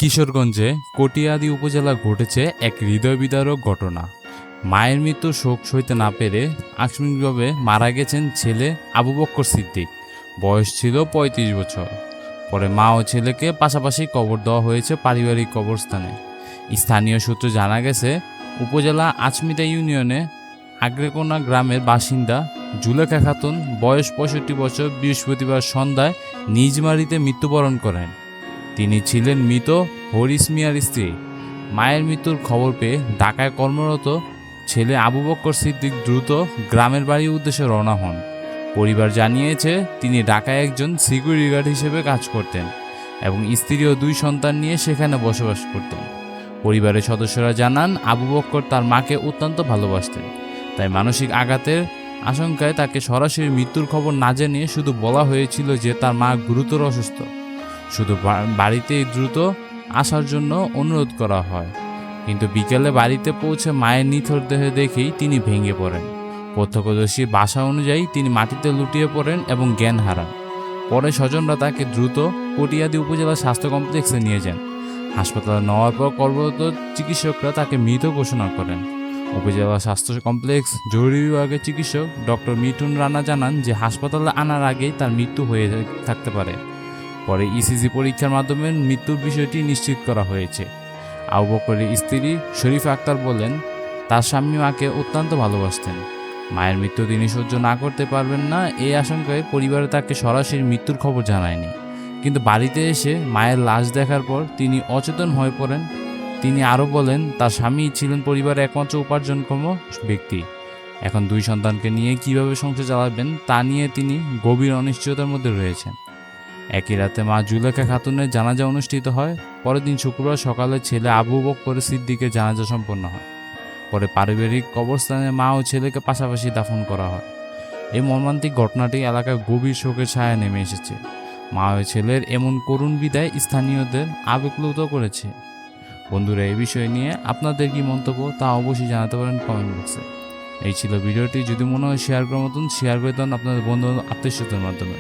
কিশোরগঞ্জে কটিয়াদি উপজেলা ঘটেছে এক হৃদয় বিদারক ঘটনা। মায়ের মৃত্যুর শোক সইতে না পেরে আকস্মিকভাবে মারা গেছেন ছেলে আবু বক্কর সিদ্দিক। বয়স ছিল ৩৫ বছর। পরে মা ও ছেলেকে পাশাপাশি কবর দেওয়া হয়েছে পারিবারিক কবরস্থানে। স্থানীয় সূত্রে জানা গেছে, উপজেলা আচমিতা ইউনিয়নে আগ্রেকোনা গ্রামের বাসিন্দা জুলেখা খাতুন বয়স ৬৫ বছর বৃহস্পতিবার সন্ধ্যায় নিজ বাড়িতে মৃত্যুবরণ করেন। তিনি ছিলেন মৃত হরিস মিয়ার স্ত্রী। মায়ের মৃত্যুর খবর পেয়ে ঢাকায় কর্মরত ছেলে আবু বক্কর সিদ্দিক দ্রুত গ্রামের বাড়ির উদ্দেশ্যে রওনা হন। পরিবার জানিয়েছে, তিনি ঢাকায় একজন সিকিউরিটি গার্ড হিসেবে কাজ করতেন এবং স্ত্রী ও ২ সন্তান নিয়ে সেখানে বসবাস করতেন। পরিবারের সদস্যরা জানান, আবু বক্কর তার মাকে অত্যন্ত ভালোবাসতেন, তাই মানসিক আঘাতের আশঙ্কায় তাকে সরাসরি মৃত্যুর খবর না জানিয়ে শুধু বলা হয়েছিল যে তার মা গুরুতর অসুস্থ। শুধু বাড়িতেই দ্রুত আসার জন্য অনুরোধ করা হয়, কিন্তু বিকেলে বাড়িতে পৌঁছে মায়ের নিথর দেহ দেখেই তিনি ভেঙে পড়েন। প্রত্যক্ষদর্শীর বাসা অনুযায়ী তিনি মাটিতে লুটিয়ে পড়েন এবং জ্ঞান হারান। পরে স্বজনরা তাকে দ্রুত কটিয়াদি উপজেলা স্বাস্থ্য কমপ্লেক্সে নিয়ে যান। হাসপাতালে নেওয়ার পর কর্মরত চিকিৎসকরা তাকে মৃত ঘোষণা করেন। উপজেলা স্বাস্থ্য কমপ্লেক্স জরুরি বিভাগের চিকিৎসক ডক্টর মিঠুন রানা জানান যে হাসপাতালে আনার আগেই তার মৃত্যু হয়ে থাকতে পারে। পরে ইসিজি পরীক্ষার মাধ্যমে মৃত্যুর বিষয়টি নিশ্চিত করা হয়েছে। আবু বকরের স্ত্রী শরীফা আক্তার বলেন, তার স্বামী মাকে অত্যন্ত ভালোবাসতেন। মায়ের মৃত্যু তিনি সহ্য না করতে পারবেন না, এই আশঙ্কায় পরিবারে তাকে সরাসরি মৃত্যুর খবর জানায়নি। কিন্তু বাড়িতে এসে মায়ের লাশ দেখার পর তিনি অচেতন হয়ে পড়েন। তিনি আরও বলেন, তার স্বামী ছিলেন পরিবারের একমাত্র উপার্জনক্ষম ব্যক্তি। এখন ২ সন্তানকে নিয়ে কিভাবে সংসার চালাবেন তা নিয়ে তিনি গভীর অনিশ্চয়তার মধ্যে রয়েছেন। একই রাতে মা জুলেখা খাতুনের জানাজা অনুষ্ঠিত হয়। পরের দিন শুক্রবার সকালে ছেলে আবু বক্কর সিদ্দিকের জানাজা সম্পন্ন হয়। পরে পারিবারিক কবরস্থানে মা ও ছেলেকে পাশাপাশি দাফন করা হয়। এই মর্মান্তিক ঘটনাটি এলাকায় গভীর শোকের ছায়া নেমে এসেছে। মা ও ছেলের এমন করুণ বিদায় স্থানীয়দের আবেগপ্লুত করেছে। বন্ধুরা, এই বিষয় নিয়ে আপনাদের কি মন্তব্য তা অবশ্যই জানাতে পারেন কমেন্ট বক্সে। এই ছিল ভিডিওটি। যদি মনে হয় শেয়ার করার মতন, শেয়ার করে দেন আপনাদের বন্ধু আত্মীয়স্বজনের মাধ্যমে।